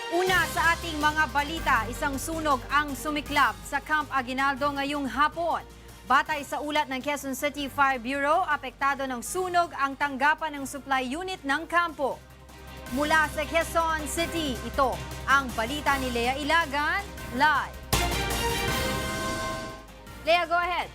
Una sa ating mga balita, isang sunog ang sumiklab sa Camp Aguinaldo ngayong hapon. Batay sa ulat ng Quezon City Fire Bureau, apektado ng sunog ang tanggapan ng supply unit ng kampo. Mula sa Quezon City, ito ang balita ni Lea Ilagan, live. Lea, go ahead.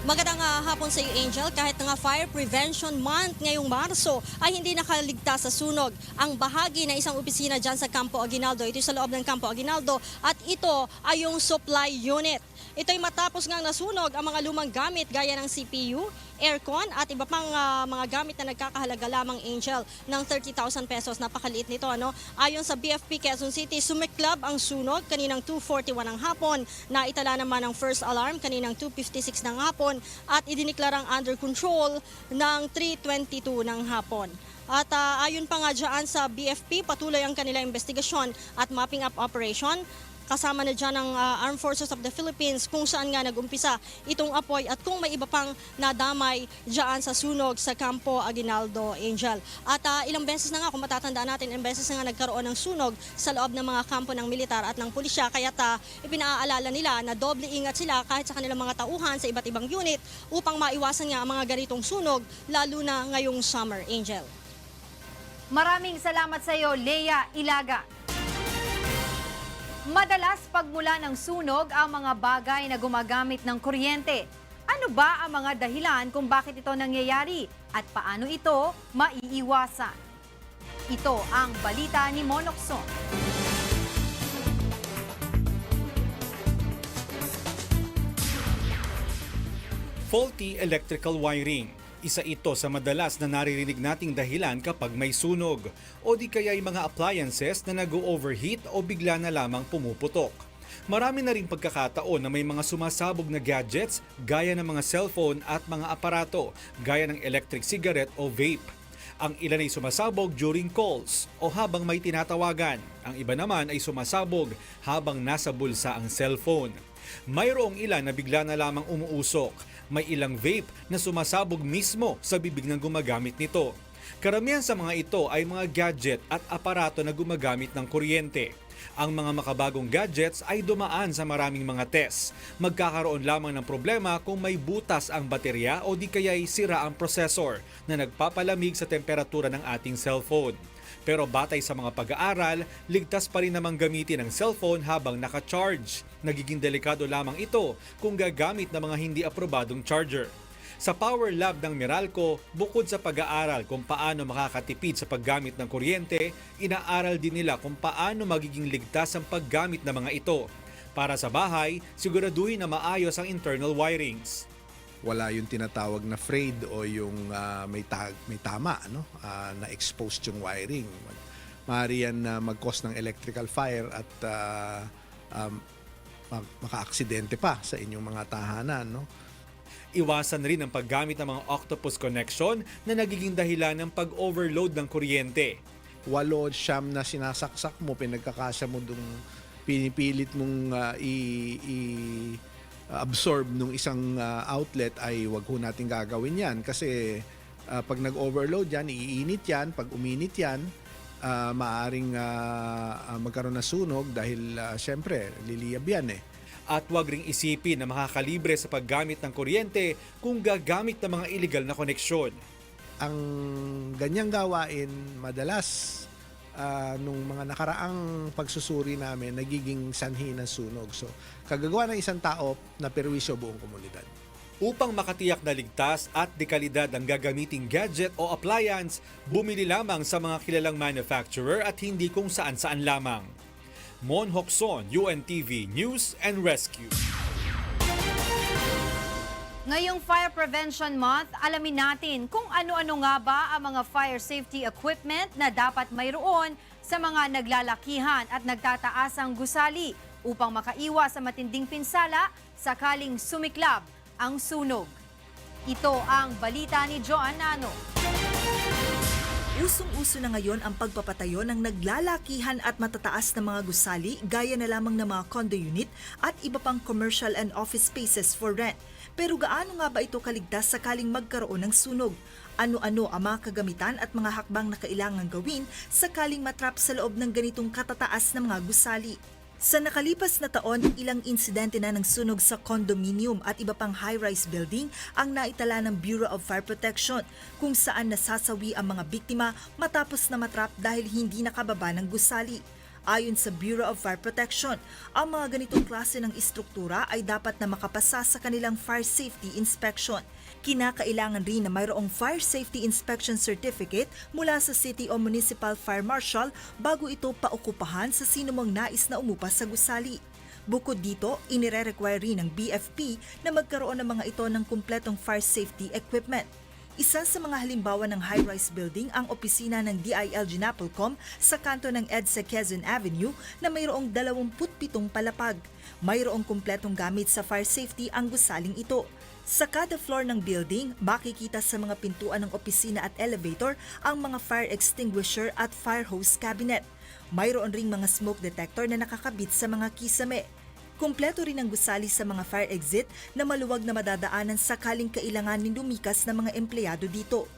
Magandang hapon sa iyo, Angel. Kahit nga Fire Prevention Month ngayong Marso ay hindi nakaligtas sa sunog ang bahagi na isang opisina dyan sa Campo Aguinaldo. Ito sa loob ng Campo Aguinaldo at ito ay yung supply unit. Ito ay matapos ngang nasunog ang mga lumang gamit gaya ng CPU, aircon at iba pang mga gamit na nagkakahalaga lamang, Angel, ng 30,000 pesos. Napakaliit nito, ano? Ayon sa BFP Quezon City, sumiklab ang sunog kaninang 2:41 ng hapon. Naitala naman ang first alarm kaninang 2:56 ng hapon at idiniklarang under control ng 3:22 ng hapon. At ayon pa nga dyan sa BFP, patuloy ang kanilang investigasyon at mapping up operation. Kasama na dyan ang Armed Forces of the Philippines kung saan nga nag-umpisa itong apoy at kung may iba pang nadamay dyan sa sunog sa Campo Aguinaldo, Angel. At ilang beses na nga, kung matatandaan natin, ilang beses na nga nagkaroon ng sunog sa loob ng mga kampo ng militar at ng pulisya. Kaya't ipinaalala nila na doble ingat sila kahit sa kanilang mga tauhan sa iba't ibang unit upang maiwasan nga ang mga ganitong sunog, lalo na ngayong summer, Angel. Maraming salamat sa iyo, Lea Ilaga. Madalas pagmula ng sunog ang mga bagay na gumagamit ng kuryente. Ano ba ang mga dahilan kung bakit ito nangyayari at paano ito maiiwasan? Ito ang balita ni Monokson. Faulty electrical wiring. Isa ito sa madalas na naririnig nating dahilan kapag may sunog o di kaya'y mga appliances na nag-overheat o bigla na lamang pumuputok. Marami na ring pagkakataon na may mga sumasabog na gadgets gaya ng mga cellphone at mga aparato gaya ng electric cigarette o vape. Ang ilan ay sumasabog during calls o habang may tinatawagan. Ang iba naman ay sumasabog habang nasa bulsa ang cellphone. Mayroong ilan na bigla na lamang umuusok. May ilang vape na sumasabog mismo sa bibig ng gumagamit nito. Karamihan sa mga ito ay mga gadget at aparato na gumagamit ng kuryente. Ang mga makabagong gadgets ay dumaan sa maraming mga tests. Magkakaroon lamang ng problema kung may butas ang baterya o di kaya'y sira ang processor na nagpapalamig sa temperatura ng ating cellphone. Pero batay sa mga pag-aaral, ligtas pa rin namang gamitin ang cellphone habang naka-charge. Nagiging delikado lamang ito kung gagamit ng mga hindi aprobadong charger. Sa Power Lab ng Meralco, bukod sa pag-aaral kung paano makakatipid sa paggamit ng kuryente, inaaral din nila kung paano magiging ligtas ang paggamit ng mga ito. Para sa bahay, siguraduhin na maayos ang internal wirings. Wala yung tinatawag na frayed o yung may tama, no? Na exposed yung wiring. Maaari yan mag-cause ng electrical fire at maka-aksidente pa sa inyong mga tahanan, no? Iwasan rin ang paggamit ng mga octopus connection na nagiging dahilan ng pag-overload ng kuryente. 8-9 na sinasaksak mo, pinagkakasya mo dung pinipilit mong absorb nung isang outlet, ay wag ho natin gagawin yan kasi pag nag-overload yan, iinit yan. Pag uminit yan, maaring magkaroon ng sunog dahil syempre liliyab yan eh. At huwag ring isipin na makakalibre sa paggamit ng kuryente kung gagamit ng mga illegal na koneksyon. Ang ganyang gawain madalas nung mga nakaraang pagsusuri namin nagiging sanhi ng sunog. So, kagagawa ng isang tao na perwisyo buong komunidad. Upang makatiyak na ligtas at dekalidad ang gagamiting gadget o appliance, bumili lamang sa mga kilalang manufacturer at hindi kung saan-saan lamang. Mon Hokson, UNTV News and Rescue. Ngayong Fire Prevention Month, alamin natin kung ano-ano nga ba ang mga fire safety equipment na dapat mayroon sa mga naglalakihan at nagtataasang gusali upang makaiwas sa matinding pinsala sakaling sumiklab ang sunog. Ito ang balita ni Joan Nano. Usong-uso na ngayon ang pagpapatayo ng naglalakihan at matataas na mga gusali gaya na lamang ng mga condo unit at iba pang commercial and office spaces for rent. Pero gaano nga ba ito kaligtas sakaling magkaroon ng sunog? Ano-ano ang mga kagamitan at mga hakbang na kailangang gawin sakaling matrap sa loob ng ganitong katataas na mga gusali. Sa nakalipas na taon, ilang insidente na ng sunog sa condominium at iba pang high-rise building ang naitala ng Bureau of Fire Protection, kung saan nasasawi ang mga biktima matapos na matrap dahil hindi nakababa ng gusali. Ayon sa Bureau of Fire Protection, ang mga ganitong klase ng istruktura ay dapat na makapasa sa kanilang fire safety inspection. Kinakailangan rin na mayroong Fire Safety Inspection Certificate mula sa City o Municipal Fire Marshal bago ito paukupahan sa sinumang nais na umupas sa gusali. Bukod dito, inire-require rin ng BFP na magkaroon ng mga ito ng kumpletong fire safety equipment. Isa sa mga halimbawa ng high-rise building ang opisina ng DILG Napolcom sa kanto ng EDSA Quezon Avenue na mayroong 27 palapag. Mayroong kumpletong gamit sa fire safety ang gusaling ito. Sa kada floor ng building, makikita sa mga pintuan ng opisina at elevator ang mga fire extinguisher at fire hose cabinet. Mayroon ring mga smoke detector na nakakabit sa mga kisame. Kumpleto rin ang gusali sa mga fire exit na maluwag na madadaanan sakaling kailanganin lumikas ng mga empleyado dito.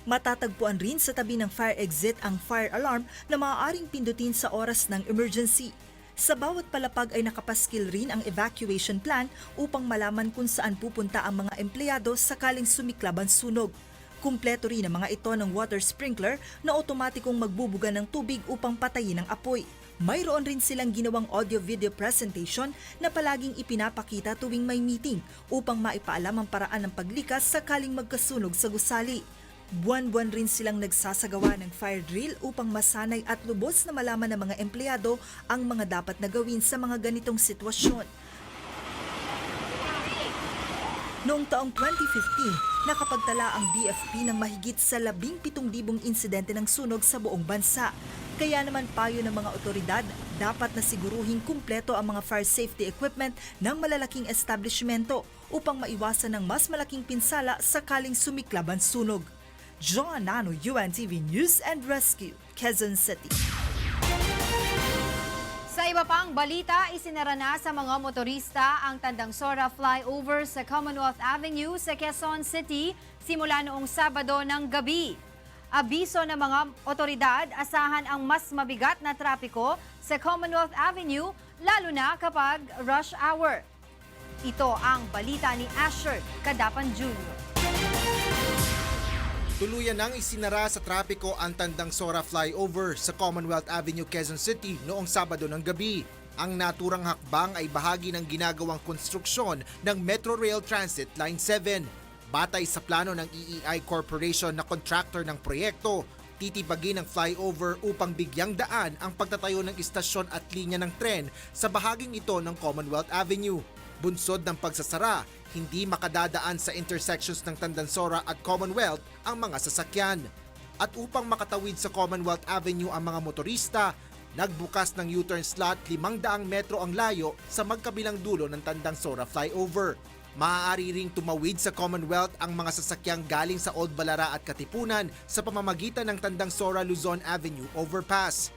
Matatagpuan rin sa tabi ng fire exit ang fire alarm na maaaring pindutin sa oras ng emergency. Sa bawat palapag ay nakapaskil rin ang evacuation plan upang malaman kung saan pupunta ang mga empleyado sakaling sumiklab ang sunog. Kumpleto rin ang mga ito ng water sprinkler na otomatikong magbubuga ng tubig upang patayin ang apoy. Mayroon rin silang ginawang audio-video presentation na palaging ipinapakita tuwing may meeting upang maipaalam ang paraan ng paglikas sakaling magkasunog sa gusali. Buwan-buwan rin silang nagsasagawa ng fire drill upang masanay at lubos na malaman ng mga empleyado ang mga dapat na gawin sa mga ganitong sitwasyon. Noong taong 2015, nakapagtala ang BFP ng mahigit sa 17,000 insidente ng sunog sa buong bansa. Kaya naman payo ng mga otoridad, dapat na siguruhing kumpleto ang mga fire safety equipment ng malalaking establishmento upang maiwasan ng mas malaking pinsala sakaling sumiklab ang sunog. John Nano, UNTV News and Rescue, Quezon City. Sa iba pang balita, isinara na sa mga motorista ang Tandang Sora flyover sa Commonwealth Avenue sa Quezon City simula noong Sabado ng gabi. Abiso ng mga otoridad, asahan ang mas mabigat na trapiko sa Commonwealth Avenue lalo na kapag rush hour. Ito ang balita ni Asher Cadapan Jr. Tuluyan nang isinara sa trapiko ang Tandang Sora flyover sa Commonwealth Avenue, Quezon City noong Sabado ng gabi. Ang naturang hakbang ay bahagi ng ginagawang konstruksyon ng Metro Rail Transit Line 7. Batay sa plano ng EEI Corporation na contractor ng proyekto, titibagin ang flyover upang bigyang daan ang pagtatayo ng istasyon at linya ng tren sa bahaging ito ng Commonwealth Avenue. Bunsod ng pagsasara, hindi makadadaan sa intersections ng Tandansora at Commonwealth ang mga sasakyan. At upang makatawid sa Commonwealth Avenue ang mga motorista, nagbukas ng U-turn slot 500 metro ang layo sa magkabilang dulo ng Tandansora flyover. Maaari ring tumawid sa Commonwealth ang mga sasakyang galing sa Old Balara at Katipunan sa pamamagitan ng Tandansora Luzon Avenue overpass.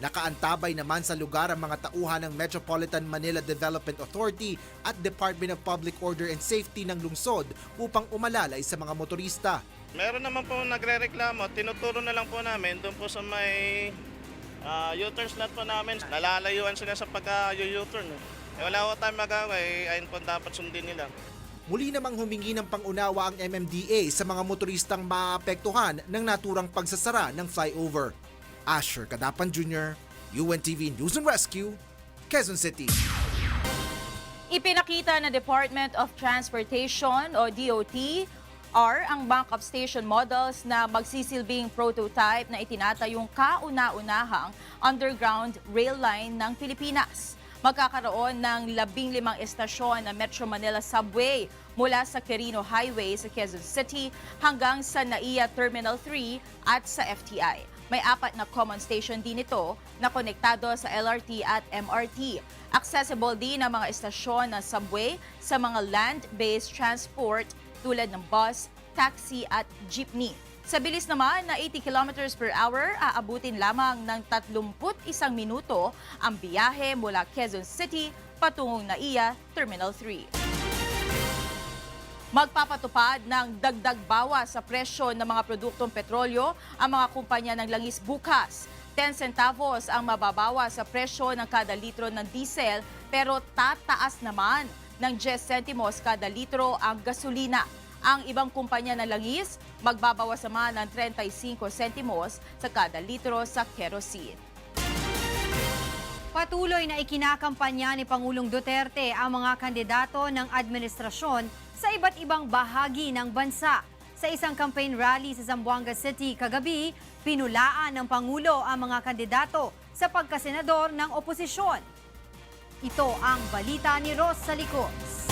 Nakaantabay naman sa lugar ang mga tauhan ng Metropolitan Manila Development Authority at Department of Public Order and Safety ng lungsod upang umalalay sa mga motorista. Meron naman po nagre-reklamo, tinuturo na lang po namin doon po sa may U-turn slot po namin. Nalalayuan sila sa pagka-U-turn. Wala po tayong magawa, ayun po dapat sundin nila. Muli namang humingi ng pangunawa ang MMDA sa mga motoristang maapektuhan ng naturang pagsasara ng flyover. Asher Cadapan Jr., UNTV News and Rescue, Quezon City. Ipinakita ng Department of Transportation o DOT ang backup station models na magsisilbing prototype na itinatayong kauna-unahang underground rail line ng Pilipinas. Magkakaroon ng 15 estasyon ng Metro Manila Subway mula sa Quirino Highway sa Quezon City hanggang sa NAIA Terminal 3 at sa FTI. May 4 na common station din ito na konektado sa LRT at MRT. Accessible din ang mga estasyon ng subway sa mga land-based transport tulad ng bus, taxi at jeepney. Sa bilis naman na 80 km per hour, aabutin lamang ng 31 minuto ang biyahe mula Quezon City patungong NAIA Terminal 3. Magpapatupad ng dagdag bawas sa presyo ng mga produktong petrolyo ang mga kumpanya ng langis bukas. 10 centavos ang mababawas sa presyo ng kada litro ng diesel pero tataas naman ng 10 centimos kada litro ang gasolina. Ang ibang kumpanya ng langis magbabawas naman ng 35 centimos sa kada litro sa kerosene. Patuloy na ikinakampanya ni Pangulong Duterte ang mga kandidato ng administrasyon sa iba't ibang bahagi ng bansa. Sa isang campaign rally sa Zamboanga City kagabi, pinulaan ng Pangulo ang mga kandidato sa pagkasenador ng oposisyon. Ito ang balita ni Ros Salicos.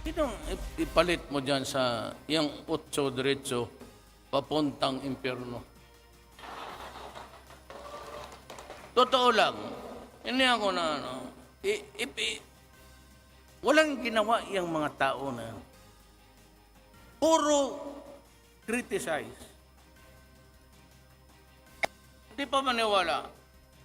Itong ipalit mo dyan sa yung 8 diretso papuntang impyerno. Totoo lang, hindi ako na walang ginawa yung mga tao na yan. Puro criticize. Hindi pa maniwala.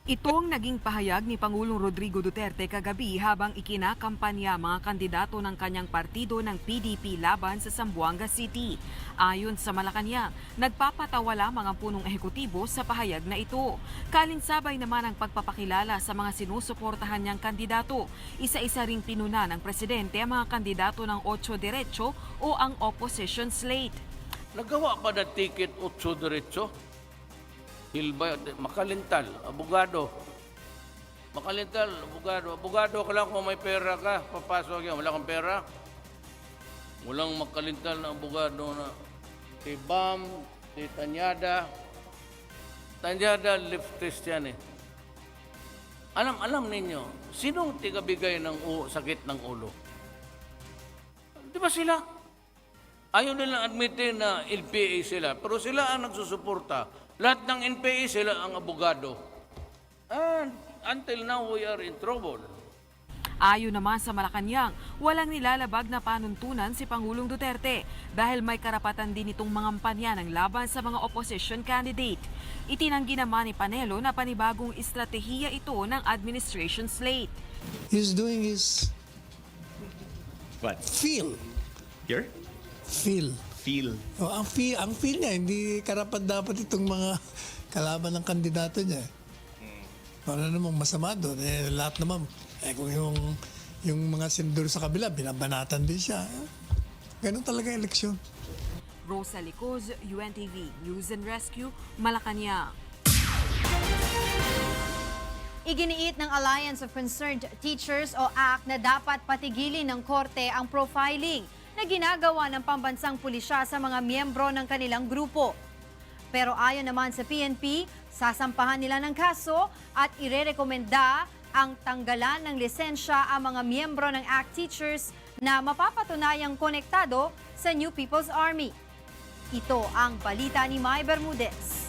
Ito ang naging pahayag ni Pangulong Rodrigo Duterte kagabi habang ikinakampanya mga kandidato ng kanyang partido ng PDP laban sa Zamboanga City. Ayon sa Malacanang, nagpapatawa lamang ang punong ehekutibo sa pahayag na ito. Kalinsabay naman ang pagpapakilala sa mga sinusuportahan niyang kandidato. Isa-isa ring pinuna ng presidente ang mga kandidato ng 8 diretso o ang opposition slate. Nagawa pa na ticket 8 diretso? Hilbay, makalintal, abogado. Makalintal, abogado. Abogado ka lang kung may pera ka, papasok yan. Wala kang pera. Walang makalintal na abogado na si Bam, si Tanyada. Tanyada, leftist yan eh. Alam ninyo, sinong tigabigay ng sakit ng ulo? Di ba sila? Ayaw nilang admitin na LPA sila, pero sila ang nagsusuporta. Lahat ng NPA sila ang abogado. And until now, we are in trouble. Ayon naman sa Malacanang, walang nilalabag na panuntunan si Pangulong Duterte dahil may karapatan din itong mangampanya ng laban sa mga opposition candidate. Itinanggi naman ni Panelo na panibagong estratehiya ito ng administration slate. He's doing his What? feel. Here? Feel. Feel. O, ang feel niya, hindi karapat dapat itong mga kalaban ng kandidato niya. Para namang masama doon. Lahat naman, kung yung mga senador sa kabila, binabanatan din siya. Ganun talaga ang eleksyon. Rosa Licoz, UNTV News and Rescue, Malacanang. Iginiit ng Alliance of Concerned Teachers o ACT na dapat patigilin ng korte ang profiling na ginagawa ng pambansang pulisya sa mga miyembro ng kanilang grupo. Pero ayon naman sa PNP, sasampahan nila ng kaso at irerekomenda ang tanggalan ng lisensya ang mga miyembro ng ACT teachers na mapapatunayang konektado sa New People's Army. Ito ang balita ni Mai Bermudez.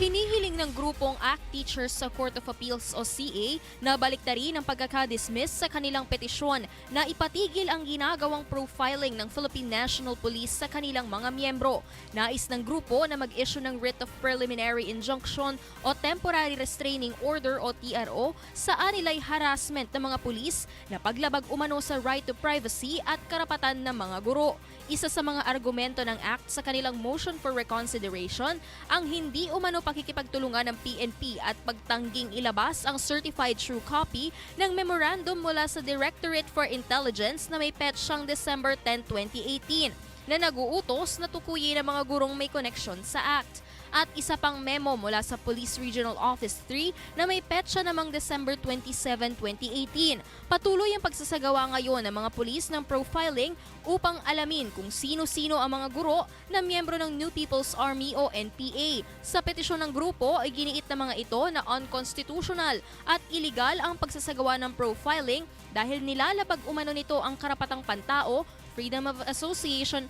Hinihiling ng grupong ACT Teachers sa Court of Appeals o CA na baliktarin ang pagkakadismiss sa kanilang petisyon na ipatigil ang ginagawang profiling ng Philippine National Police sa kanilang mga miyembro. Nais ng grupo na mag-issue ng Writ of Preliminary Injunction o Temporary Restraining Order o TRO sa anilay harassment ng mga pulis na paglabag umano sa right to privacy at karapatan ng mga guro. Isa sa mga argumento ng ACT sa kanilang motion for reconsideration ang hindi umano pakikipagtulungan ng PNP at pagtangging ilabas ang certified true copy ng memorandum mula sa Directorate for Intelligence na may petsang December 10, 2018 na nag-uutos na tukuyin ang mga gurong may koneksyon sa ACT. At isa pang memo mula sa Police Regional Office 3 na may petsa namang December 27, 2018. Patuloy ang pagsasagawa ngayon ng mga pulis ng profiling upang alamin kung sino-sino ang mga guro na miyembro ng New People's Army o NPA. Sa petisyon ng grupo ay giniit ng mga ito na unconstitutional at illegal ang pagsasagawa ng profiling dahil nilalabag umano nito ang karapatang pantao, freedom of association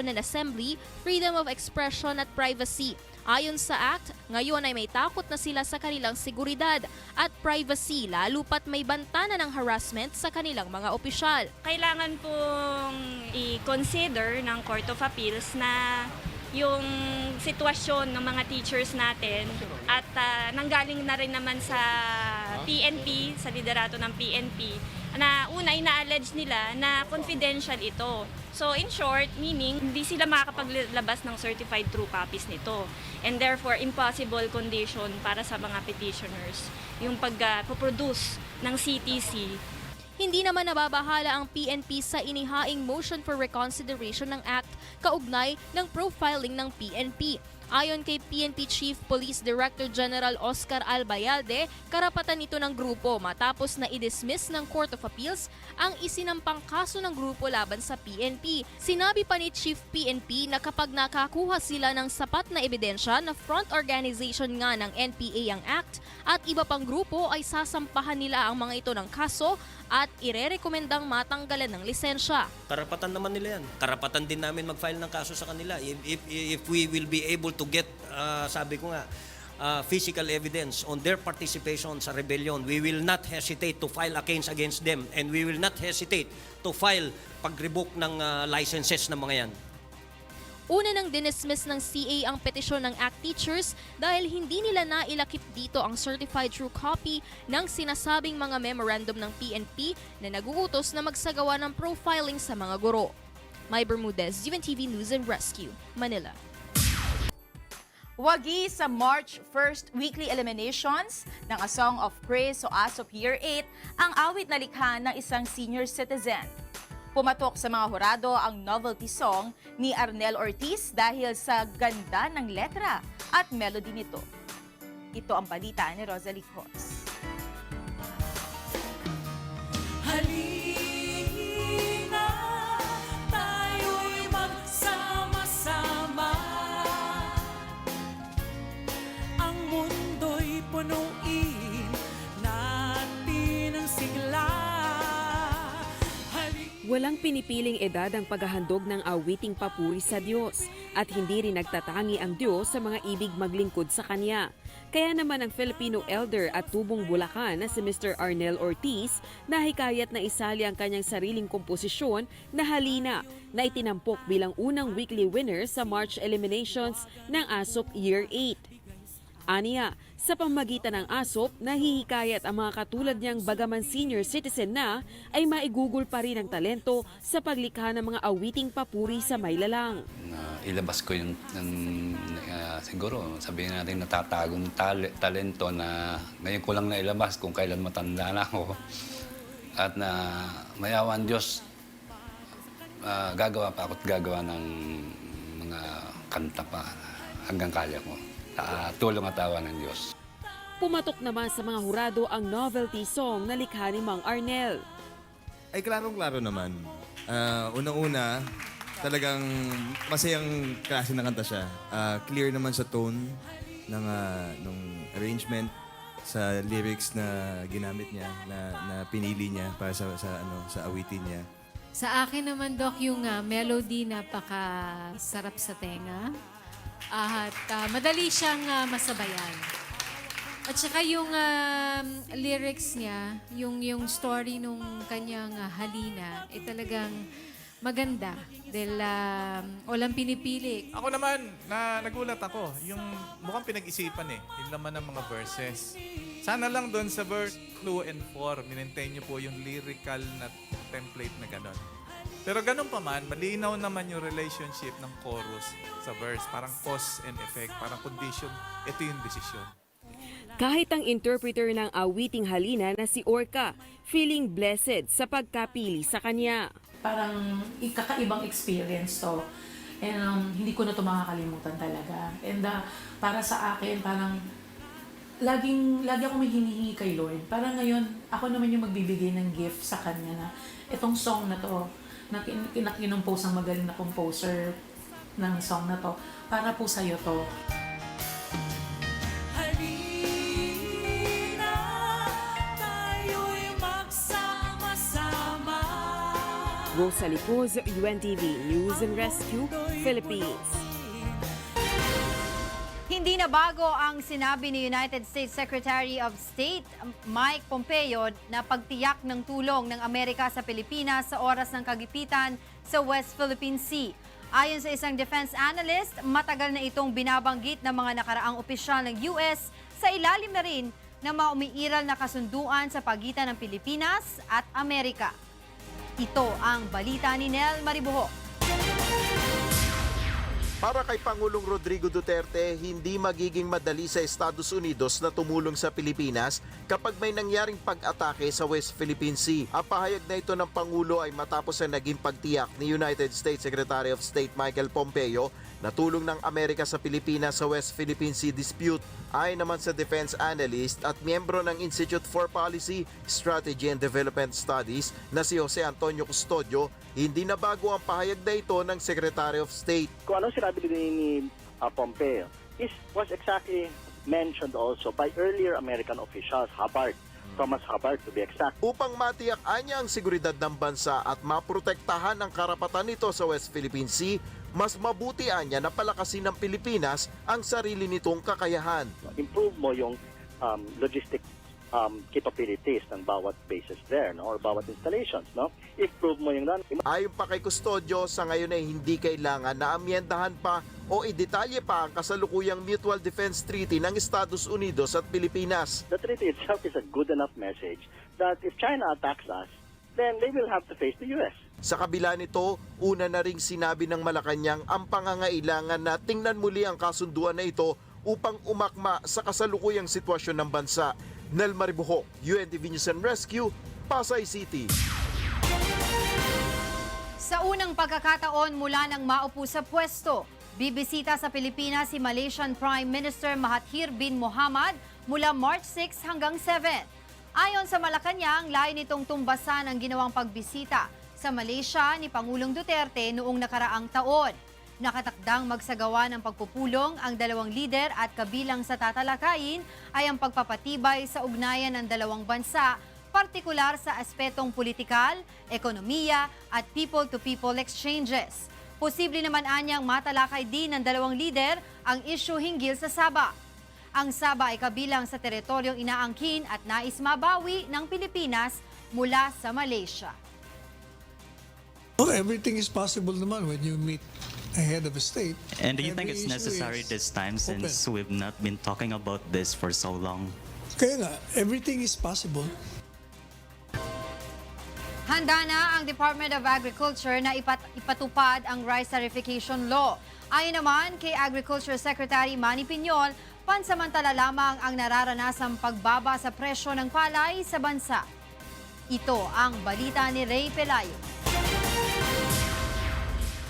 and assembly, freedom of expression at privacy. Ayon sa ACT, ngayon ay may takot na sila sa kanilang seguridad at privacy lalo pat may banta na ng harassment sa kanilang mga opisyal. Kailangan pong i-consider ng Court of Appeals na yung sitwasyon ng mga teachers natin at nanggaling na rin naman sa PNP, sa liderato ng PNP, na una ina-allege nila na confidential ito. So in short, meaning hindi sila makakapaglabas ng certified true copies nito. And therefore, impossible condition para sa mga petitioners yung pag-produce ng CTC. Hindi naman nababahala ang PNP sa inihaing motion for reconsideration ng act kaugnay ng profiling ng PNP. Ayon kay PNP Chief Police Director General Oscar Albayalde, karapatan nito ng grupo matapos na i-dismiss ng Court of Appeals ang isinampang kaso ng grupo laban sa PNP. Sinabi pa ni Chief PNP na kapag nakakuha sila ng sapat na ebidensya na front organization nga ng NPA ang act at iba pang grupo ay sasampahan nila ang mga ito ng kaso at irerekomendang matanggalan ng lisensya. Karapatan naman nila yan. Karapatan din namin mag-file ng kaso sa kanila. If we will be able to get, sabi ko nga, physical evidence on their participation sa rebellion, we will not hesitate to file a case against them and we will not hesitate to file pag-revoke ng licenses ng mga yan. Una nang dinismiss ng CA ang petisyon ng ACT teachers dahil hindi nila nailakip dito ang certified true copy ng sinasabing mga memorandum ng PNP na naguutos na magsagawa ng profiling sa mga guro. May Bermudez, UNTV News and Rescue, Manila. Wagi sa March 1st weekly eliminations ng A Song of Praise o ASOP Year 8 ang awit na likha ng isang senior citizen. Pumatok sa mga hurado ang novelty song ni Arnel Ortiz dahil sa ganda ng letra at melody nito. Ito ang balita ni Rosalie Cruz. Halina, tayo'y magsama-sama. Ang mundo'y punuin natin ang sigla. Walang pinipiling edad ang paghahandog ng awiting papuri sa Diyos at hindi rin nagtatangi ang Diyos sa mga ibig maglingkod sa Kanya. Kaya naman ang Filipino elder at tubong Bulacan na si Mr. Arnel Ortiz nahikayat na isali ang kanyang sariling komposisyon na Halina na itinampok bilang unang weekly winner sa March eliminations ng ASOP Year 8. Aniya, sa pamagitan ng ASOP, nahihikayat ang mga katulad niyang bagaman senior citizen na ay maigugol pa rin ang talento sa paglikha ng mga awiting papuri sa Maylalang. Ilabas ko yung siguro sabihin natin natatagong talento na ngayon ko lang nailabas kung kailan matanda na ako. At na mayawan Diyos, gagawa pa ako't gagawa ng mga kanta pa hanggang kaya ko. Tulong at awa ng Diyos. Pumatok naman sa mga hurado ang novelty song na likha ni Mang Arnel. Ay klarong-klaro naman. Unang-una, talagang masayang klase ng kanta siya. Clear naman sa tone ng arrangement, sa lyrics na ginamit niya, na pinili niya para sa awitin niya. Sa akin naman, Doc, yung melody napakasarap sa tenga. At madali siyang masabayan. At saka yung lyrics niya, yung story nung kanyang Halina, ay talagang maganda. Dahil walang pinipili. Ako naman, nagulat ako. Yung mukhang pinag-isipan yung laman ng mga verses. Sana lang doon sa verse 2 and 4, minentain niyo po yung lyrical na template na gano'n. Pero ganun pa man, malinaw naman yung relationship ng chorus sa verse. Parang cause and effect, parang condition. Ito yung desisyon. Kahit ang interpreter ng awiting Halina na si Orca, feeling blessed sa pagkapili sa kanya. Parang kakaibang experience to. And hindi ko na ito makakalimutan talaga. And para sa akin, parang lagi ako may hinihingi kay Lord. Parang ngayon, ako naman yung magbibigay ng gift sa kanya na itong song na to, na kinumpose ang magaling na composer ng song na to, para po sa'yo to. Halina, tayo'y magsama-sama. Rosalie Cruz, UNTV News and Rescue, Philippines. Hindi na bago ang sinabi ni United States Secretary of State Mike Pompeo na pagtiyak ng tulong ng Amerika sa Pilipinas sa oras ng kagipitan sa West Philippine Sea. Ayon sa isang defense analyst, matagal na itong binabanggit ng mga nakaraang opisyal ng US sa ilalim na rin ng mga umiiral na kasunduan sa pagitan ng Pilipinas at Amerika. Ito ang balita ni Nel Maribuho. Para kay Pangulong Rodrigo Duterte, hindi magiging madali sa Estados Unidos na tumulong sa Pilipinas kapag may nangyaring pag-atake sa West Philippine Sea. Ang pahayag na ito ng Pangulo ay matapos ang naging pagtiyak ni United States Secretary of State Michael Pompeo na tulong ng Amerika sa Pilipinas sa West Philippine Sea dispute. Ayon naman sa defense analyst at miyembro ng Institute for Policy, Strategy and Development Studies na si Jose Antonio Custodio, hindi na bago ang pahayag na ito ng Secretary of State. Kung ano sinabi ni Pompeo was exactly mentioned also by earlier American officials, Hubbard, Thomas Hubbard to be exact. Upang matiyak niya ang seguridad ng bansa at maprotektahan ang karapatan nito sa West Philippine Sea, mas mabuti niya na palakasin ng Pilipinas ang sarili nitong kakayahan. Improve mo yung logistic capabilities ng bawat bases there, no, or bawat installations, no? Improve mo yung Ayon pa kay Custodio, sa ngayon ay hindi kailangan na amyendahan pa o idetalye pa ang kasalukuyang Mutual Defense Treaty ng Estados Unidos at Pilipinas. The treaty itself is a good enough message that if China attacks us, then they will have to face the US. Sa kabila nito, una na ring sinabi ng Malacanang ang pangangailangan na tingnan muli ang kasunduan na ito upang umakma sa kasalukuyang sitwasyon ng bansa. Nel Maribuho, UNTV News and Rescue, Pasay City. Sa unang pagkakataon mula nang maupo sa pwesto, bibisita sa Pilipinas si Malaysian Prime Minister Mahathir bin Mohamad mula March 6 hanggang 7. Ayon sa Malacanang, layo nitong tumbasan ang ginawang pagbisita sa Malaysia ni Pangulong Duterte noong nakaraang taon. Nakatakdang magsagawa ng pagpupulong ang dalawang lider at kabilang sa tatalakayin ay ang pagpapatibay sa ugnayan ng dalawang bansa, partikular sa aspetong politikal, ekonomiya at people-to-people exchanges. Posible naman anyang matalakay din ng dalawang lider ang isyu hinggil sa Sabah. Ang Sabah ay kabilang sa teritoryong inaangkin at nais mabawi ng Pilipinas mula sa Malaysia. Oh, everything is possible naman when you meet a head of a state. And do you think Every it's issue necessary is this time since we've not been talking about this for so long? Kaya nga, everything is possible. Handa na ang Department of Agriculture na ipatupad ang Rice Tarification Law. Ayon naman kay Agriculture Secretary Manny Piñol, pansamantala lamang ang nararanasang pagbaba sa presyo ng palay sa bansa. Ito ang balita ni Ray Pelayo.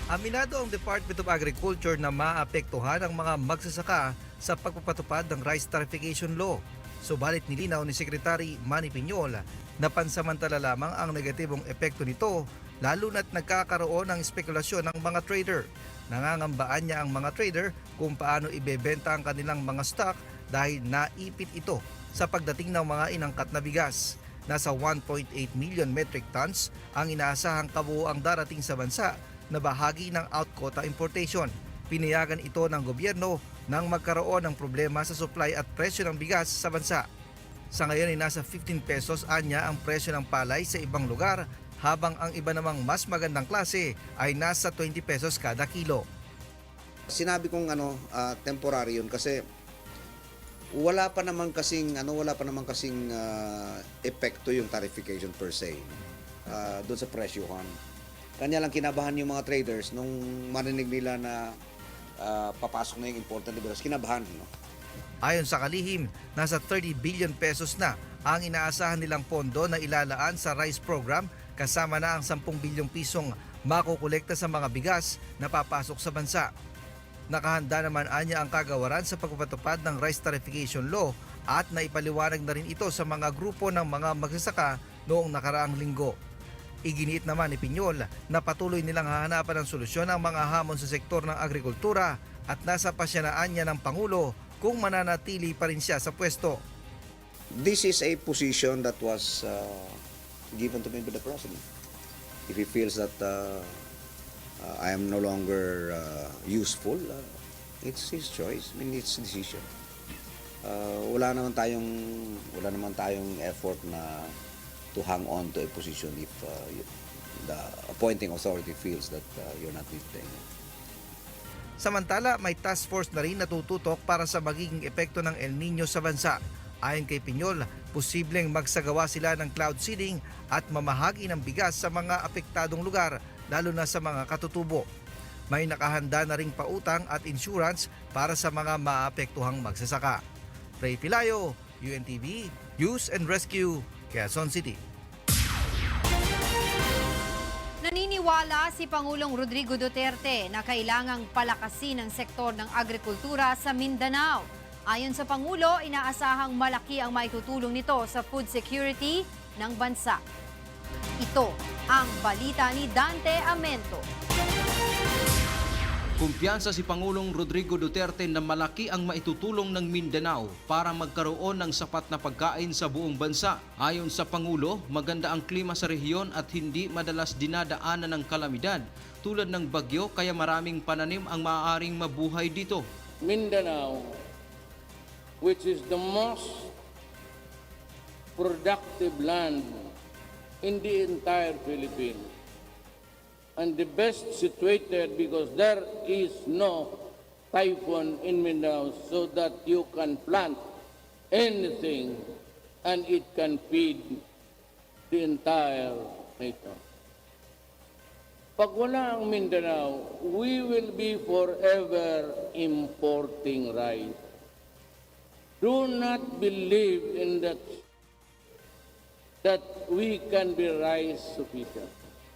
Aminado ang Department of Agriculture na maapektuhan ang mga magsasaka sa pagpapatupad ng Rice Tarification Law. Subalit nilinaw ni Secretary Manny Piñol na pansamantala lamang ang negatibong epekto nito lalo na't nagkakaroon ng spekulasyon ng mga trader. Nangangambaan niya ang mga trader kung paano ibebenta ang kanilang mga stock dahil naipit ito sa pagdating ng mga inangkat na bigas. Nasa 1.8 million metric tons ang inaasahang kabuuang darating sa bansa na bahagi ng out-quota importation. Pinayagan ito ng gobyerno nang magkaroon ng problema sa supply at presyo ng bigas sa bansa. Sa ngayon ay nasa 15 pesos anya ang presyo ng palay sa ibang lugar, habang ang iba namang mas magandang klase ay nasa 20 pesos kada kilo. Sinabi kong temporary yun kasi wala pa naman kasing epekto yung tarification per se doon sa presyohan. Kanya lang kinabahan yung mga traders nung marinig nila na papasok na yung important liberals. Kinabahan, no? Ayon sa kalihim, nasa 30 billion pesos na ang inaasahan nilang pondo na ilalaan sa rice program kasama na ang 10 bilyong pisong makukolekta sa mga bigas na papasok sa bansa. Nakahanda naman anya ang kagawaran sa pagpapatupad ng Rice Tarification Law at naipaliwanag na rin ito sa mga grupo ng mga magsasaka noong nakaraang linggo. Iginiit naman ni Piñol na patuloy nilang hahanapan ng solusyon ang mga hamon sa sektor ng agrikultura at nasa pasyanaan niya ng Pangulo kung mananatili pa rin siya sa pwesto. This is a position that was given to me by the President. If he feels that I am no longer useful, it's his choice. I mean, it's a decision. Wala naman tayong effort na to hang on to a position if the appointing authority feels that you're not with them. Samantala, may task force na rin natututok para sa magiging epekto ng El Nino sa bansa. Ayon kay Piñol, posibleng magsagawa sila ng cloud seeding at mamahagi ng bigas sa mga apektadong lugar, lalo na sa mga katutubo. May nakahanda na ring pautang at insurance para sa mga maapektuhang magsasaka. Ray Pilayo, UNTV, News and Rescue, Quezon City. Naniniwala si Pangulong Rodrigo Duterte na kailangang palakasin ang sektor ng agrikultura sa Mindanao. Ayon sa Pangulo, inaasahang malaki ang maitutulong nito sa food security ng bansa. Ito ang balita ni Dante Amento. Kumpiyansa si Pangulong Rodrigo Duterte na malaki ang maitutulong ng Mindanao para magkaroon ng sapat na pagkain sa buong bansa. Ayon sa Pangulo, maganda ang klima sa rehiyon at hindi madalas dinadaanan ng kalamidad tulad ng bagyo, kaya maraming pananim ang maaaring mabuhay dito. Mindanao, which is the most productive land in the entire Philippines, and the best situated because there is no typhoon in Mindanao, so that you can plant anything and it can feed the entire nation. Pag wala ang Mindanao, we will be forever importing rice. Do not believe in that we can be rice sufficient.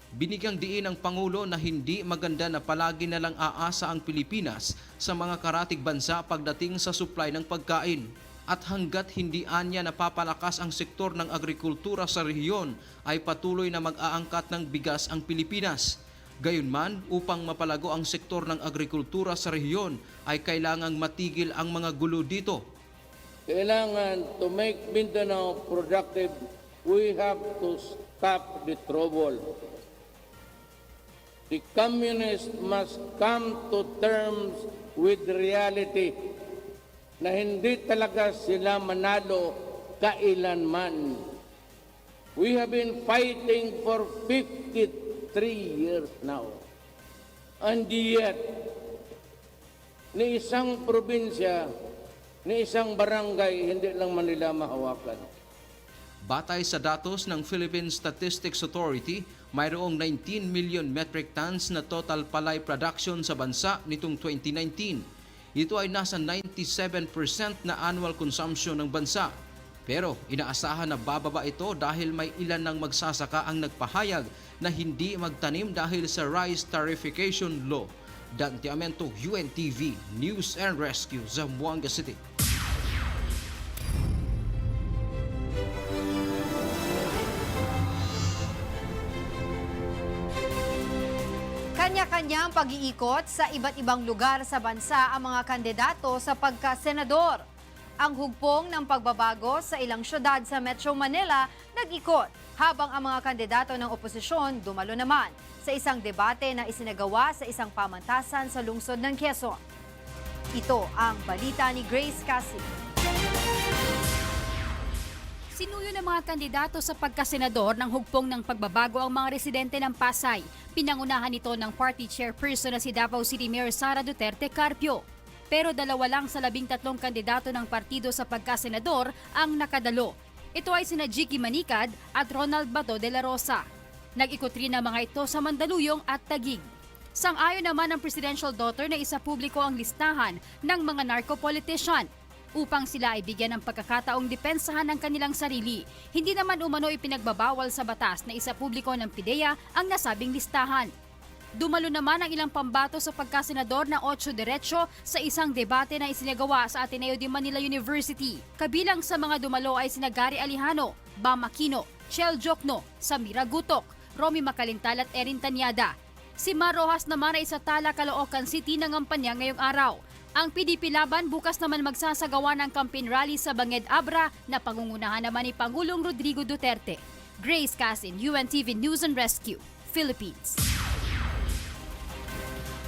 Binigyang diin ng Pangulo na hindi maganda na palagi na lang aasa ang Pilipinas sa mga karatig bansa pagdating sa supply ng pagkain. At hanggat hindi anya napapalakas ang sektor ng agrikultura sa rehiyon, ay patuloy na mag-aangkat ng bigas ang Pilipinas. Gayunman, upang mapalago ang sektor ng agrikultura sa rehiyon, ay kailangang matigil ang mga gulo dito. Kailangan to make Mindanao productive, we have to stop the trouble. The communists must come to terms with reality na hindi talaga sila manalo kailanman. We have been fighting for 53 years now. And yet, ni isang probinsya, ni isang barangay, hindi lang Manila mahawakan. Batay sa datos ng Philippine Statistics Authority, mayroong 19 million metric tons na total palay production sa bansa nitong 2019. Ito ay nasa 97% na annual consumption ng bansa. Pero inaasahan na bababa ito dahil may ilan ng magsasaka ang nagpahayag na hindi magtanim dahil sa rice tariffication law. Dante Amento, UNTV, News and Rescue, Zamboanga City. Kanya-kanyang pag-iikot sa iba't ibang lugar sa bansa ang mga kandidato sa pagka-senador. Ang hugpong ng pagbabago sa ilang syudad sa Metro Manila nag-ikot, habang ang mga kandidato ng oposisyon dumalo naman sa isang debate na isinagawa sa isang pamantasan sa lungsod ng Quezon. Ito ang balita ni Grace Cassie. Sinuyo ng mga kandidato sa pagkasenador ng hugpong ng pagbabago ang mga residente ng Pasay. Pinangunahan ito ng party chairperson na si Davao City Mayor Sara Duterte Carpio. Pero 2 lang sa 13 kandidato ng partido sa pagkasenador ang nakadalo. Ito ay sina Jiki Manicad at Ronald Bato de la Rosa. Nag-ikot rin ang mga ito sa Mandaluyong at Taguig. Sang-ayon naman ng presidential daughter na isa publiko ang listahan ng mga narco-politician upang sila ay bigyan ng pagkakataong depensahan ng kanilang sarili. Hindi naman umano ipinagbabawal sa batas na isa publiko ng PIDEA ang nasabing listahan. Dumalo naman ang ilang pambato sa pagkasenador na 8 diretso sa isang debate na isinagawa sa Ateneo de Manila University. Kabilang sa mga dumalo ay sina Gary Alejano, Bam Aquino, Chel Jokno, Samira Gutok, Romy Macalintal at Erin Tanyada. Si Mar Rojas naman ay sa Tala, Caloocan City nangampanya ngayong araw. Ang PDP Laban bukas naman magsasagawa ng campaign rally sa Banged Abra na pangungunahan naman ni Pangulong Rodrigo Duterte. Grace Casin, UNTV News and Rescue, Philippines.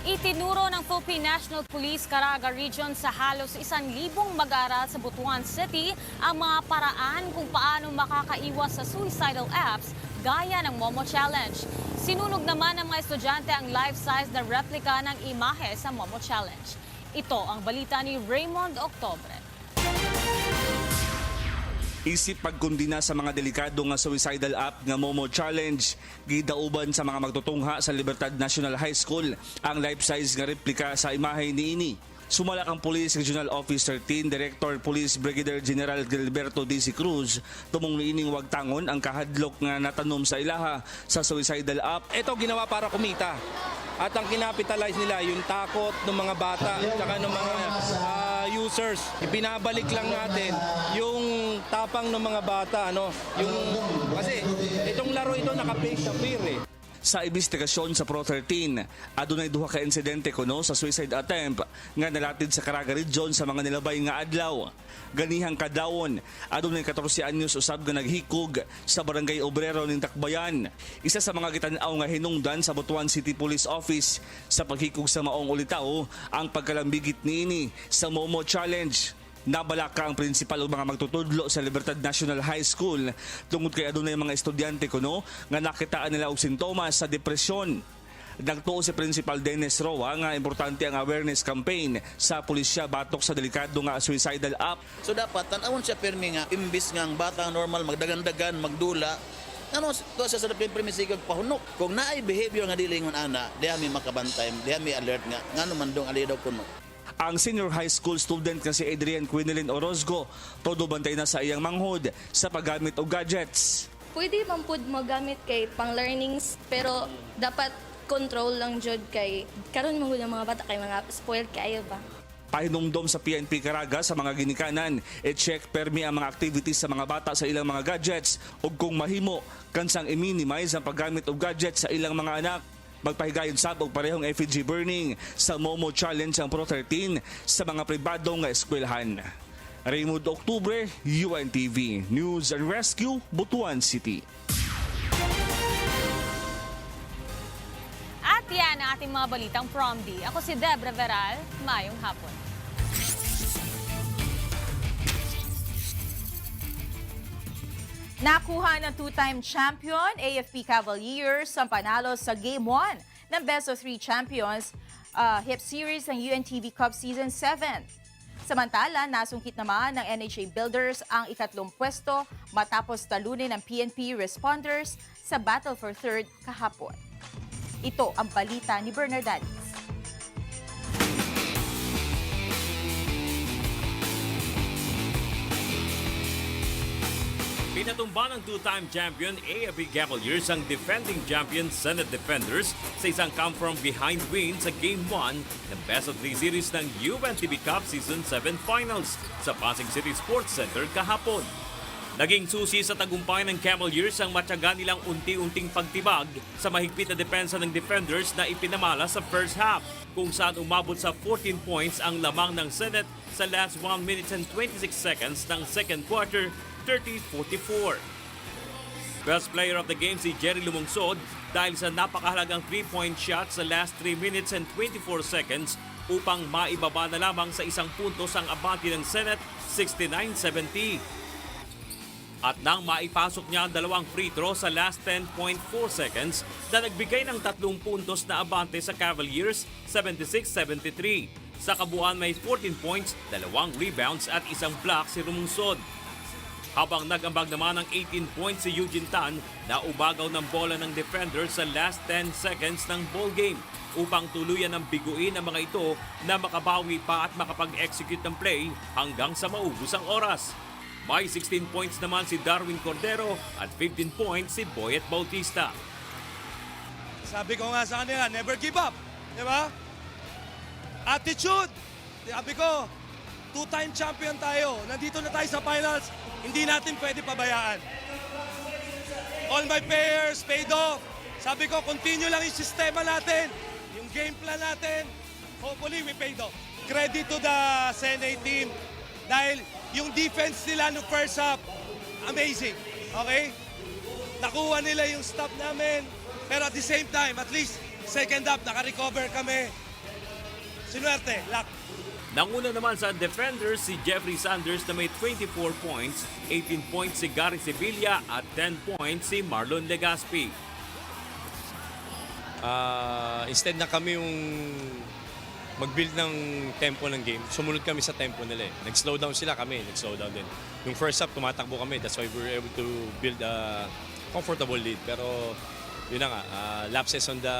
Itinuro ng Philippine National Police Caraga Region sa halos 1,000 mag-aaral sa Butuan City ang mga paraan kung paano makakaiwas sa suicidal apps gaya ng Momo Challenge. Sinunog naman ng mga estudyante ang life-size na replika ng imahe sa Momo Challenge. Ito ang balita ni Raymond Octobre. Isip pagkundina sa mga delikado nga suicidal app nga Momo Challenge, gidauban sa mga magtutungha sa Libertad National High School ang life-size nga replika sa imahe niini. Sumala ang Police Regional Office 13, Director Police Brigadier General Gilberto D.C. Cruz, tumong niining wagtangon ang kahadlok nga natanom sa ilaha sa suicidal app. Ito ginawa para kumita. At ang kinapitalize nila yung takot ng mga bata at ng mga users. Ibinabalik lang natin yung tapang ng mga bata. Kasi itong laro ito naka-base sa fear eh. Sa investigasyon sa Pro 13, adunay duha ka insidente kuno sa suicide attempt nga nalatid sa Caraga Region sa mga nilabay nga adlaw. Ganihang kadawon, adunay 14 anyos usab nga naghikog sa Barangay Obrero ning Tacbayan. Isa sa mga gitan-aw nga hinungdan sa Butuan City Police Office sa paghikog sa maong ulitaw ang pagkalambigit niini sa Momo Challenge. Nabalaka ang prinsipal ug mga magtutudlo sa Libertad National High School tungod kay adunay mga estudyante kuno nga nakitaan nila og sintomas sa depresyon. Nagtuo si Principal Dennis Roa nga importante ang awareness campaign sa pulisya batok sa delikado nga suicidal app. So dapat tan-awon siya pirmi nga imbis nga ang bata normal magdagan-dagan magdula to sa premisig pahunok. Kung naay behavior nga dili ingon ana, diha mi makabantay, diha mi alert nga ngano man dong ali daw kuno. Ang senior high school student nga si Adrian Quinelin Orozco, todo bantay na sa iyang manghod sa paggamit og gadgets. Pwede man pud mo gamit kay pang learnings pero dapat control lang jud kay karon mo mga bata kay mga spoiled kayo ba. Pahinumdom sa PNP Caraga sa mga ginikanan, i-check permi ang mga activities sa mga bata sa ilang mga gadgets ug kung mahimo, kansang i-minimize ang paggamit og gadgets sa ilang mga anak. Magpahigayon sab og parehong effigy burning sa Momo Challenge ang Pro 13 sa mga pribadong nga eskwelahan. Raymond Octubre, UNTV News and Rescue, Butuan City. At yan ang ating mga balitang Promdi. Ako si Debra Veral, mayong hapon. Nakuha ng two-time champion AFP Cavaliers ang panalo sa Game 1 ng Best of 3 Champions HIP Series ng UNTV Cup Season 7. Samantala, nasungkit naman ng NHA Builders ang ikatlong pwesto matapos talunin ng PNP Responders sa Battle for Third kahapon. Ito ang balita ni Bernardalis. Pinatumba ng two-time champion AFP Cavaliers ang defending champion Senate Defenders sa isang come-from-behind win sa Game 1 ng Best of 3 Series ng UNTV Cup Season 7 Finals sa Pasig City Sports Center kahapon. Naging susi sa tagumpay ng Cavaliers ang matyaga nilang unti-unting pagtibag sa mahigpit na depensa ng Defenders na ipinamala sa first half, kung saan umabot sa 14 points ang lamang ng Senate sa last 1 minute and 26 seconds ng second quarter, 30-44. Best player of the game si Jerry Lumungsod dahil sa napakahalagang 3-point shot sa last 3 minutes and 24 seconds upang maibaba na lamang sa isang puntos ang abante ng Senate, 69-70. At nang maipasok niya ang dalawang free throw sa last 10.4 seconds na nagbigay ng 3 puntos na abante sa Cavaliers, 76-73. Sa kabuuan may 14 points, 2 rebounds at 1 block si Lumungsod. Habang nag-ambag naman ng 18 points si Eugene Tan na ubagaw ng bola ng defender sa last 10 seconds ng ball game upang tuluyan ng biguin ang mga ito na makabawi pa at makapag-execute ng play hanggang sa maubos ang oras. May 16 points naman si Darwin Cordero at 15 points si Boyet Bautista. Sabi ko nga sa kanila, never give up. Di ba? Attitude. Sabi ko, two-time champion tayo. Nandito na tayo sa finals. Hindi natin pwede pabayaan. All my players paid off. Sabi ko, continue lang yung sistema natin. Yung game plan natin. Hopefully, we paid off. Credit to the Senate team. Dahil yung defense nila no first half, amazing. Okay? Nakuha nila yung stop namin. Pero at the same time, at least second half, naka-recover kami. Sinuwerte, luck. Nanguna naman sa defenders si Jeffrey Sanders na may 24 points, 18 points si Gary Sevilla at 10 points si Marlon Legaspi. Instead na kami yung mag-build ng tempo ng game. Sumunod kami sa tempo nila eh. Nag-slow down sila, kami nag-slow down din. Yung first half, tumatakbo kami. That's why we were able to build a comfortable lead. Pero yun na nga, lapses on the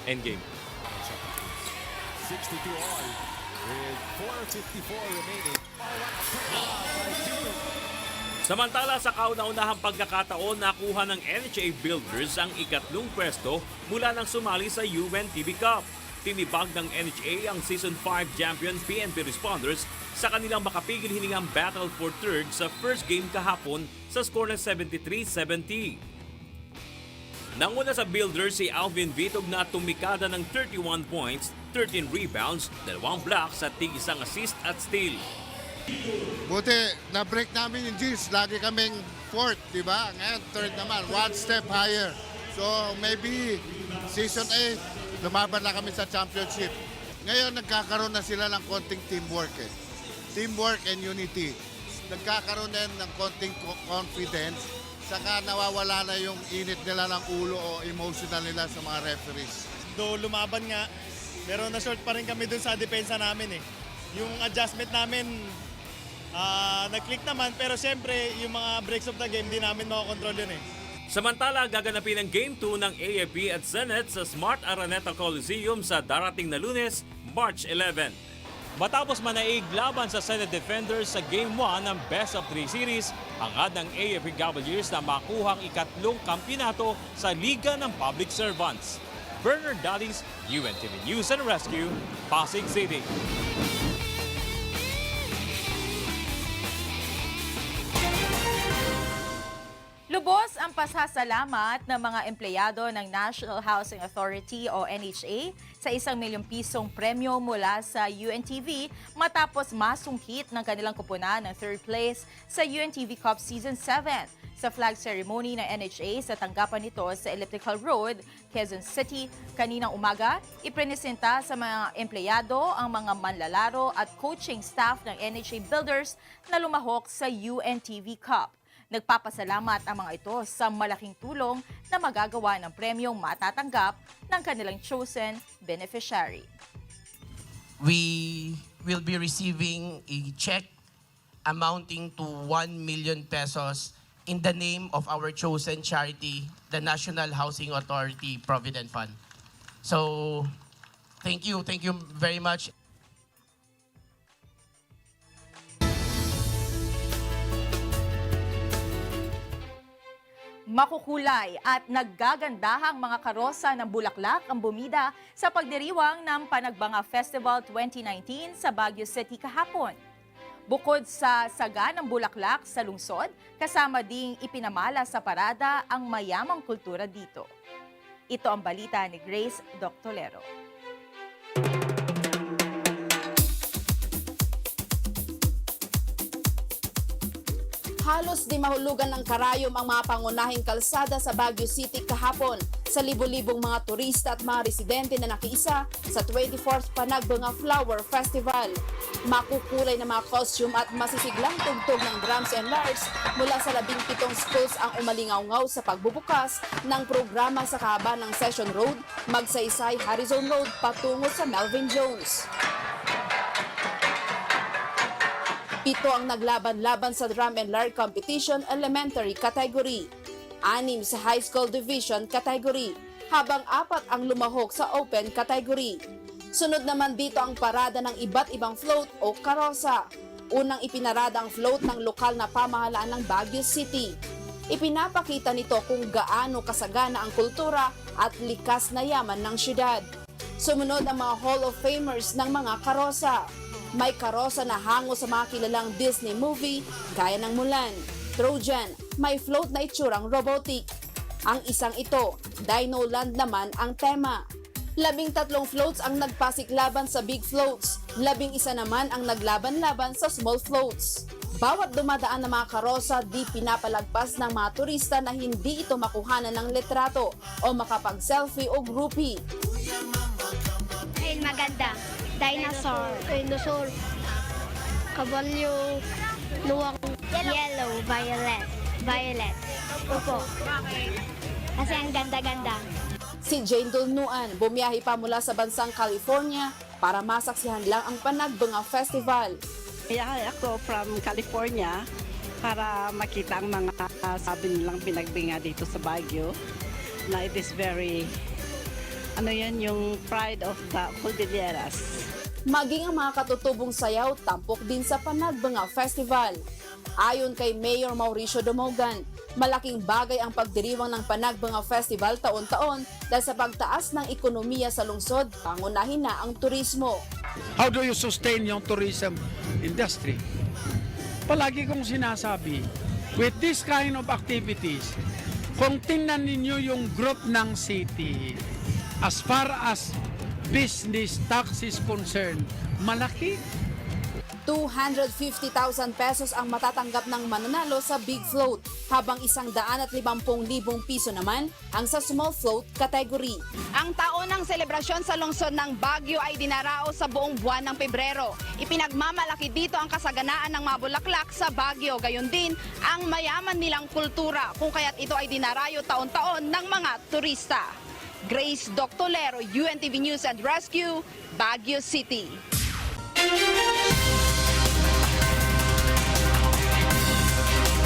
end game. 62 all with 4:54 remaining. Samantala sa kauna-unahang pagkakataon, nakuha ng NHA Builders ang ikatlong pwesto mula nang sumali sa UNTV Cup. Tinibag ng NHA ang Season 5 champion PNP Responders sa kanilang makapigil hiningang battle for third sa first game kahapon sa score na 73-70. Nanguna sa Builders si Alvin Vitog na tumikada ng 31 points, 13 rebounds, 2 blocks at tig-1 assist at steal. Buti, na-break namin yung G's. Lagi kaming fourth, di ba? Ngayon, third naman. One step higher. So, maybe Season 8, lumaban na kami sa championship. Ngayon, nagkakaroon na sila ng konting teamwork eh. Teamwork and unity. Nagkakaroon din ng konting confidence. Saka nawawala na yung init nila ng ulo o emotional nila sa mga referees. Do lumaban nga, pero na-short pa rin kami dun sa depensa namin eh. Yung adjustment namin, nag-click naman, pero siyempre yung mga breaks of the game, di namin makakontrol yun eh. Samantala, gaganapin ang Game 2 ng AFP at Zenit sa Smart Araneta Coliseum sa darating na Lunes, March 11. Matapos manaig laban sa Senate Defenders sa Game 1 ng Best of 3 Series, hangad ng AFP Cavaliers na makuhang ikatlong kampyonato sa Liga ng Public Servants. Bernard Dalis, UNTV News and Rescue, Pasig City. Lubos ang pasasalamat ng mga empleyado ng National Housing Authority o NHA sa 1 milyong pisong premyo mula sa UNTV matapos masungkit ng kanilang kupunan ng third place sa UNTV Cup Season 7. Sa flag ceremony ng NHA sa tanggapan nito sa Elliptical Road, Quezon City, kaninang umaga, iprenesenta sa mga empleyado ang mga manlalaro at coaching staff ng NHA Builders na lumahok sa UNTV Cup. Nagpapasalamat ang mga ito sa malaking tulong na magagawa ng premyong matatanggap ng kanilang chosen beneficiary. We will be receiving a check amounting to 1 million pesos in the name of our chosen charity, the National Housing Authority Provident Fund. So, thank you very much. Makukulay at naggagandahang mga karosa ng bulaklak ang bumida sa pagdiriwang ng Panagbanga Festival 2019 sa Baguio City kahapon. Bukod sa saga ng bulaklak sa lungsod, kasama ding ipinamala sa parada ang mayamang kultura dito. Ito ang balita ni Grace Doctolero. Halos di mahulugan ng karayom ang mga pangunahing kalsada sa Baguio City kahapon sa libo-libong mga turista at mga residente na nakiisa sa 24th Panagbanga Flower Festival. Makukulay na mga costume at masisiglang tugtog ng drums and lyres mula sa 17 schools ang umalingaw-ngaw sa pagbubukas ng programa sa kahaba ng Session Road, Magsaysay Harrison Road patungo sa Melvin Jones. Ito ang naglaban-laban sa Drum and Lyre Competition Elementary Category, 6 sa High School Division Category, habang 4 ang lumahok sa Open Category. Sunod naman dito ang parada ng iba't ibang float o karosa. Unang ipinarada ang float ng lokal na pamahalaan ng Baguio City. Ipinapakita nito kung gaano kasagana ang kultura at likas na yaman ng syudad. Sumunod ang mga Hall of Famers ng mga karosa. May karosa na hango sa mga kilalang Disney movie gaya ng Mulan, Trojan, may float na itsurang robotic. Ang isang ito, Dino Land naman ang tema. 13 floats ang nagpasiklaban sa big floats, 11 naman ang naglaban-laban sa small floats. Bawat dumadaan na mga karosa di pinapalagpas ng mga turista na hindi ito makuhanan ng litrato o makapag-selfie o groupie. Ayun, maganda. Dinosaur, kabalyo, luwang, yellow, violet. Opo. Kasi ang ganda-ganda. Si Jane Dulnuan bumiyahe pa mula sa bansang California para masaksihan lang ang Panagbunga Festival. Biyahe ako from California para makita ang mga sabi nilang pinagbinga dito sa Baguio na it is very, yung pride of the Cordilleras. Maging ang mga katutubong sayaw tampok din sa Panagbunga Festival. Ayon kay Mayor Mauricio Dumogan, malaking bagay ang pagdiriwang ng Panagbunga Festival taon-taon dahil sa pagtaas ng ekonomiya sa lungsod, pangunahin na ang turismo. How do you sustain yung tourism industry? Palagi kong sinasabi, with this kind of activities, kung tingnan ninyo yung growth ng city, as far as business tax is concerned, malaki. 250,000 pesos ang matatanggap ng mananalo sa Big Float, habang 150,000 piso naman ang sa Small Float category. Ang taonang selebrasyon sa lungsod ng Baguio ay dinaraos sa buong buwan ng Pebrero. Ipinagmamalaki dito ang kasaganaan ng mga bulaklak sa Baguio, gayon din ang mayaman nilang kultura, kung kaya't ito ay dinarayo taon-taon ng mga turista. Grace Doctolero, UNTV News and Rescue, Baguio City.